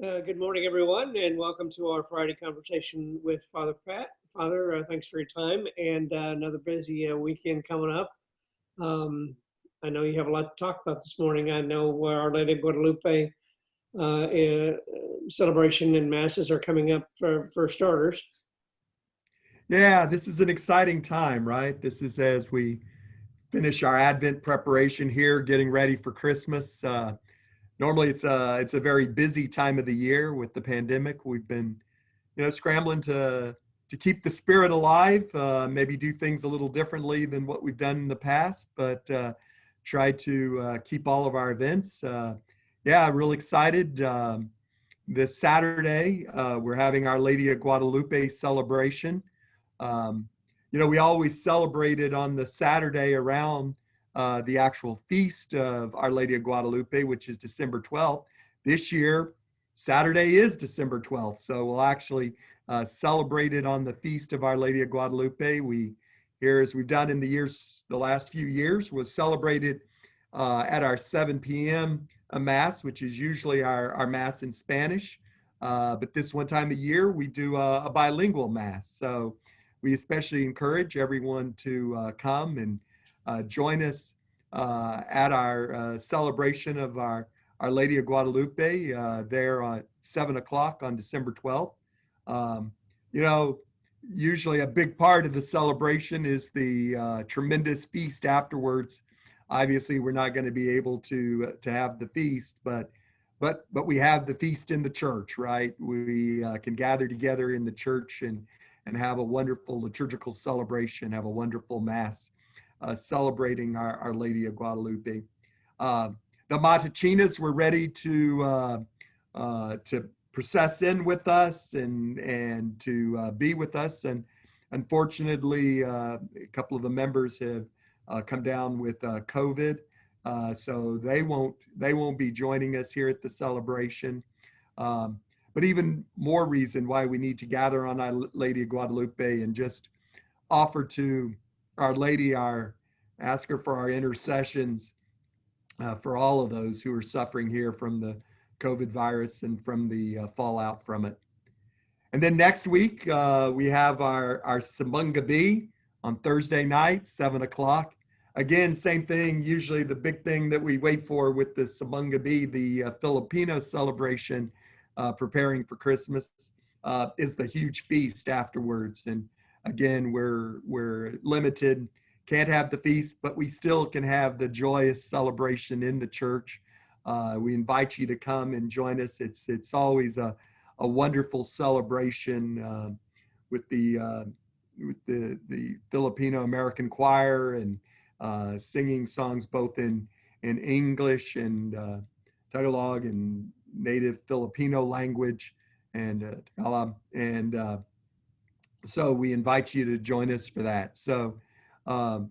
Good morning, everyone, and welcome to our Friday conversation with Father Pat. Father, thanks for your time and another busy weekend coming up. Um, I know you have a lot to talk about this morning. I know Our Lady of Guadalupe celebration and masses are coming up for starters. Yeah, this is an exciting time, right? This is as we finish our Advent preparation here, getting ready for Christmas. Normally, it's a very busy time of the year with the pandemic. We've been, scrambling to keep the spirit alive. Maybe do things a little differently than what we've done in the past, but try to keep all of our events. Yeah, real excited. This Saturday, we're having Our Lady of Guadalupe celebration. Um, we always celebrated on the Saturday around the actual feast of Our Lady of Guadalupe, which is December 12th. This year, Saturday is December 12th, so we'll actually celebrate it on the feast of Our Lady of Guadalupe. We here, as we've done in the last few years, was celebrated at our 7 p.m. Mass, which is usually our Mass in Spanish. But this one time a year, we do a bilingual Mass. So we especially encourage everyone to come and join us at our celebration of Our Lady of Guadalupe there at 7 o'clock on December 12th. Um, you know, Usually a big part of the celebration is the tremendous feast afterwards. Obviously, we're not going to be able to have the feast, but we have the feast in the church, right? We can gather together in the church and have a wonderful liturgical celebration, have a wonderful mass celebrating Our Lady of Guadalupe. Uh, the Matachinas were ready to process in with us and to be with us, and unfortunately, a couple of the members have come down with COVID, so they won't be joining us here at the celebration. Um, but even more reason why we need to gather on Our Lady of Guadalupe and just offer to Our Lady ask her for our intercessions for all of those who are suffering here from the COVID virus and from the fallout from it. And then next week, we have our Simbang Gabi on Thursday night, 7 o'clock. Again, same thing. Usually the big thing that we wait for with the Simbang Gabi, the Filipino celebration, preparing for Christmas, is the huge feast afterwards. And again, we're limited, can't have the feast, but we still can have the joyous celebration in the church. We invite you to come and join us. It's always a wonderful celebration with the Filipino American choir and singing songs both in English and Tagalog and native Filipino language and Tagalog. And so we invite you to join us for that. So um,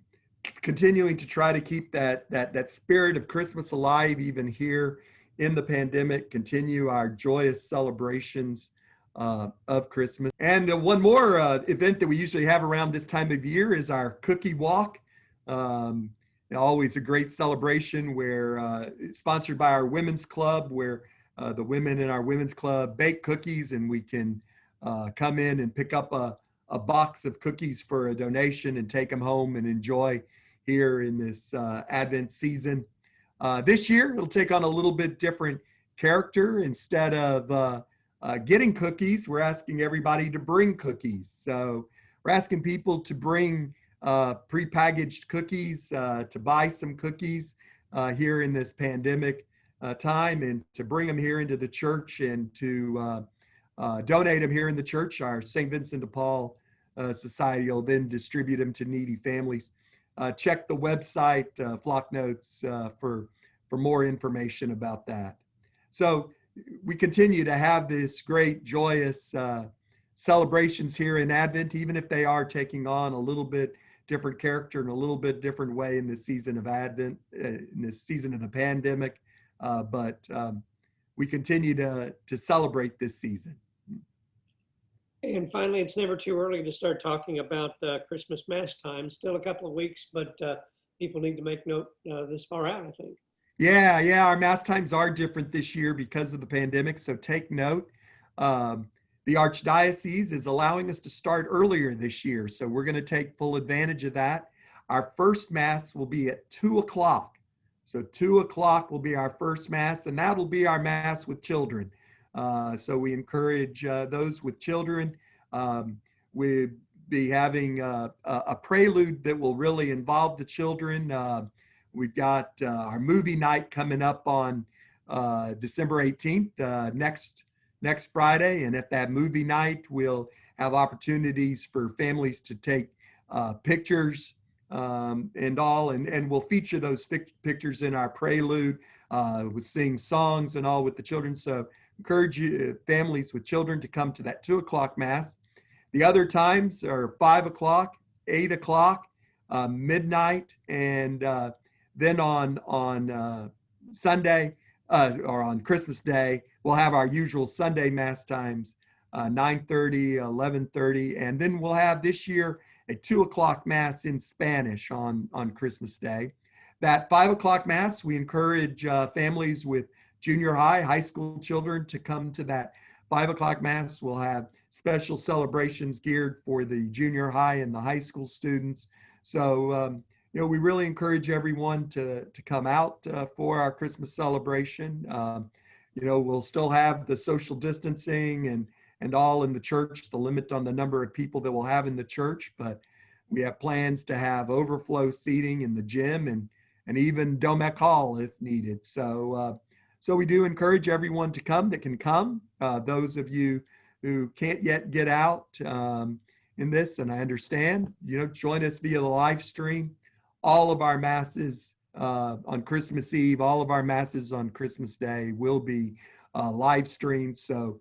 continuing to try to keep that spirit of Christmas alive even here in the pandemic, continue our joyous celebrations of Christmas. And one more event that we usually have around this time of year is our cookie walk. Um, Always a great celebration where sponsored by our women's club, where the women in our women's club bake cookies, and we can come in and pick up a box of cookies for a donation and take them home and enjoy here in this Advent season. This year, it'll take on a little bit different character. Instead of getting cookies, we're asking everybody to bring cookies. So we're asking people to bring prepackaged cookies, to buy some cookies here in this pandemic time, and to bring them here into the church and to donate them here in the church. Our St. Vincent de Paul Society will then distribute them to needy families. Check the website, Flock Notes, for more information about that. So we continue to have this great, joyous celebrations here in Advent, even if they are taking on a little bit different character in a little bit different way in this season of Advent, in this season of the pandemic. But we continue to celebrate this season. And finally, it's never too early to start talking about Christmas Mass time. Still a couple of weeks, but people need to make note this far out, I think. Yeah, our mass times are different this year because of the pandemic. So take note. Um, the Archdiocese is allowing us to start earlier this year. So we're going to take full advantage of that. Our first mass will be at 2 o'clock. So 2 o'clock will be our first mass, and that'll be our mass with children. So we encourage those with children. Um, we'll be having a prelude that will really involve the children. We've got our movie night coming up on December 18th, next Friday. And at that movie night, we'll have opportunities for families to take pictures and all, and we'll feature those pictures in our prelude. We'll sing songs and all with the children. So encourage you, families with children to come to that 2 o'clock mass. The other times are 5 o'clock, 8 o'clock, midnight, and then on Sunday or on Christmas Day, we'll have our usual Sunday mass times, 9:30, 11:30, and then we'll have this year a 2 o'clock mass in Spanish on Christmas Day. That 5 o'clock mass, we encourage families with junior high school children to come to that 5 o'clock mass. We'll have special celebrations geared for the junior high and the high school students. So we really encourage everyone to come out for our Christmas celebration. We'll still have the social distancing and all in the church, the limit on the number of people that we'll have in the church, but we have plans to have overflow seating in the gym and even Domec Hall if needed. So we do encourage everyone to come that can come. Those of you who can't yet get out in this, and I understand, join us via the live stream. All of our masses on Christmas Eve, all of our masses on Christmas Day will be live streamed. So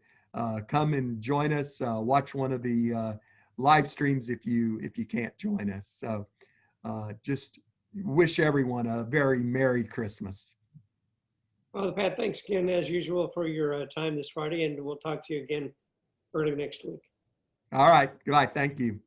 come and join us. Watch one of the live streams if you can't join us. So just wish everyone a very Merry Christmas. Father Pat, thanks again, as usual, for your time this Friday, and we'll talk to you again early next week. All right. Goodbye. Thank you.